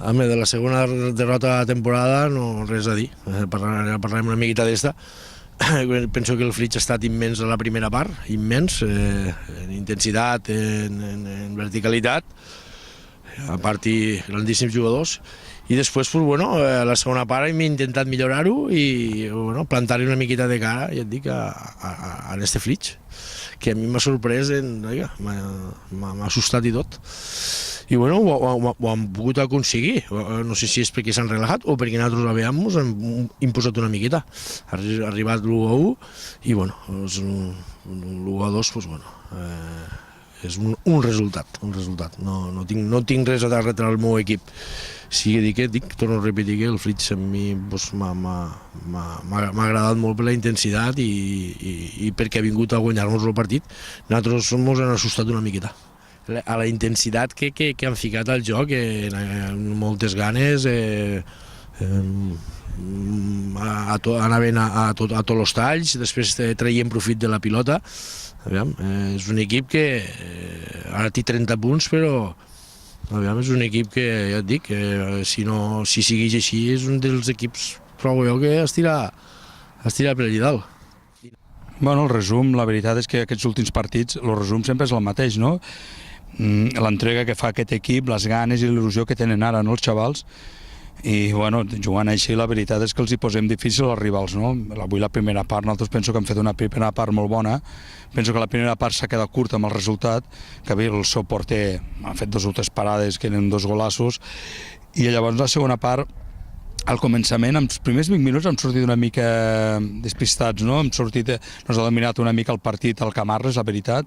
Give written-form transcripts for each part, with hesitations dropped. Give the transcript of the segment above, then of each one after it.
Home, de la segona derrota de la temporada no res a dir, parlarem una miqueta d'esta. Penso que el Flix ha estat immens a la primera part, immens, en intensitat, en verticalitat, a part i grandíssims jugadors. I després, a la segona part hem intentat millorar-ho i plantar-hi una miqueta de cara, ja et dic, a este Flix, que a mi m'ha sorprès, m'ha assustat i tot. I ho han pogut aconseguir, no sé si és perquè s'han relaxat o perquè nosaltres hem imposat una miqueta. Ha arribat l'1-1 i l'1-2 és un resultat. No tinc res a retre al meu equip. Sí que torno a repetir que el Flix a mi m'ha agradat molt per la intensitat i perquè ha vingut a guanyar-nos el partit. Nosaltres ens han assustat una miqueta. A la intensitat que han ficat al joc, amb moltes ganes, anaven a tots els talls, després traient profit de la pilota. És un equip que ara té 30 punts, però és un equip que, ja et dic, si segueix així és un dels equips, trobo jo, que es tira per allà dalt. Bueno, el resum, la veritat és que aquests últims partits, el resum sempre és el mateix, no? L'entrega que fa aquest equip, les ganes i l'il·lusió que tenen ara, no, els xavals, i jugant així la veritat és que els hi posem difícil als rivals, no? Avui la primera part, nosaltres penso que hem fet una primera part molt bona, penso que la primera part s'ha quedat curta amb el resultat, que el seu porter ha fet 2 o 3 parades que eren 2 golassos, i llavors la segona part, al començament, en els primers 20 minuts hem sortit una mica despistats, no? Nos ha dominat una mica el partit al Camarles, la veritat.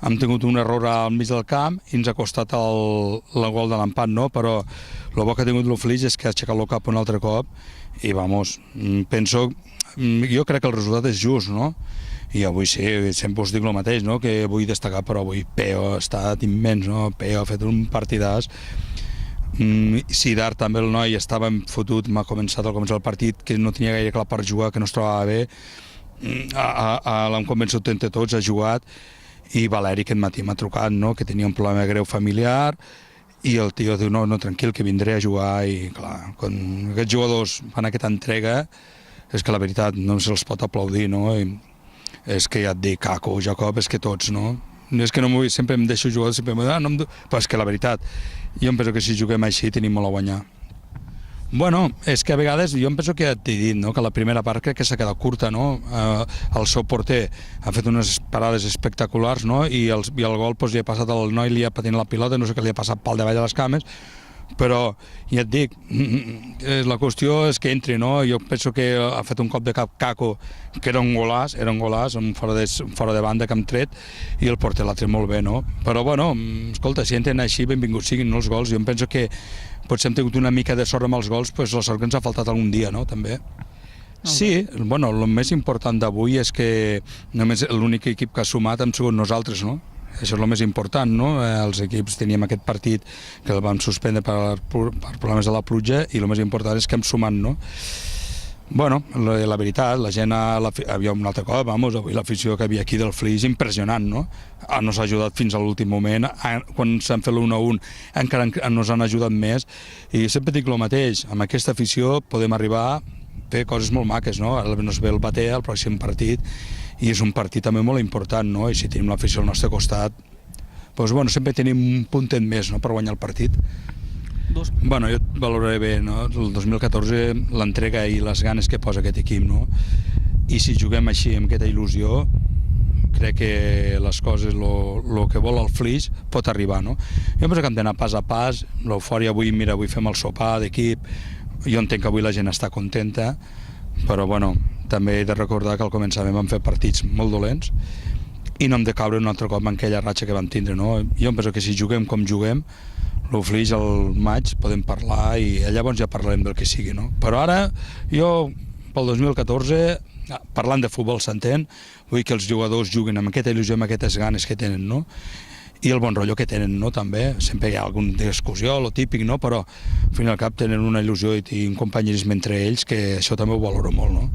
Hem tingut un error al mig del camp i ens ha costat el gol de l'empat, no? Però el bo que ha tingut el Flix és que ha aixecat el cap un altre cop i, jo crec que el resultat és just, no? I avui sí, sempre us dic el mateix, no? Que vull destacar, però avui Peo ha estat immens, no? Peo ha fet un partidàs. Sidar també, el noi, estava fotut, m'ha començat al començar el partit, que no tenia gaire clar per jugar, que no es trobava bé. L'hem convençut entre tots, ha jugat. I Valeri aquest matí m'ha trucat, no? Que tenia un problema greu familiar i el tio diu, no, tranquil, que vindré a jugar i clar, quan aquests jugadors fan aquesta entrega és que la veritat no se'ls pot aplaudir, no? I és que ja et dic, Caco, Jacob, és que tots, no? És que sempre em deixo jugar, sempre em diu, però és que la veritat, jo em penso que si juguem així tenim molt a guanyar. Bueno, és que a vegades jo em penso que ja t'he dit, no? Que la primera part crec que s'ha quedat curta, no? El seu porter ha fet unes parades espectaculars, no? I el gol li ha passat al noi, li ha patinat la pilota, no sé què li ha passat pel davall de les cames, però ja et dic, la qüestió és que entri, no? Jo penso que ha fet un cop de cap Caco, que era un golàs, un fora de banda que hem tret, i el porter l'ha tret molt bé, no? Però, escolta, si entren així, benvinguts siguin els gols. Jo em penso que potser hem tingut una mica de sort amb els gols, però la sort que ens ha faltat algun dia, no?, també. Sí, el més important d'avui és que només l'únic equip que ha sumat hem sigut nosaltres, no? Això és el més important, no? Els equips teníem aquest partit que el vam suspendre per problemes de la pluja i el més important és que hem sumat, no? Bueno, la veritat, la gent, havia un altre cop, avui l'afició que havia aquí del Flix, impressionant, no? Ens ha ajudat fins a l'últim moment, quan s'han fet l'1-1 encara ens han ajudat més, i sempre dic el mateix, amb aquesta afició podem arribar a fer coses molt maques, no? Ara ens ve el Batea, el pròxim partit, i és un partit també molt important, no? I si tenim l'afició al nostre costat, doncs sempre tenim un puntet més, no?, per guanyar el partit. Bueno, jo valoraré bé, no? El 2014 l'entrega i les ganes que posa aquest equip, no? I si juguem així amb aquesta il·lusió, crec que les coses, el que vol el Flix pot arribar, no? Jo penso que hem d'anar pas a pas, l'eufòria avui, mira, avui fem el sopar d'equip, jo entenc que avui la gent està contenta, però bueno, també he de recordar que al començament vam fer partits molt dolents i no hem de caure un altre cop en aquella ratxa que vam tindre, no? Jo em penso que si juguem com juguem, el Flix al maig podem parlar i llavors ja parlarem del que sigui, no? Però ara jo pel 2014, parlant de futbol s'entén, vull que els jugadors juguin amb aquesta il·lusió, amb aquestes ganes que tenen, no? I el bon rotllo que tenen, no? També, sempre hi ha algun discussió, lo típic, no? Però al fin i al cap tenen una il·lusió i un companyerisme entre ells que això també ho valoro molt, no?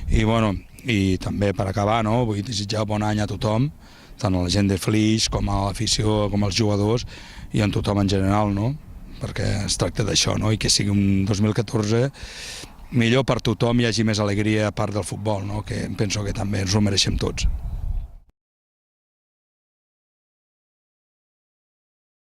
I bueno, i també per acabar, no? Vull desitjar bon any a tothom, tant a la gent de Flix com a l'afició, com als jugadors i a tothom en general, no? Perquè es tracta d'això, no? I que sigui un 2014 millor per tothom, hi hagi més alegria a part del futbol, no? Que penso que també ens ho mereixem tots.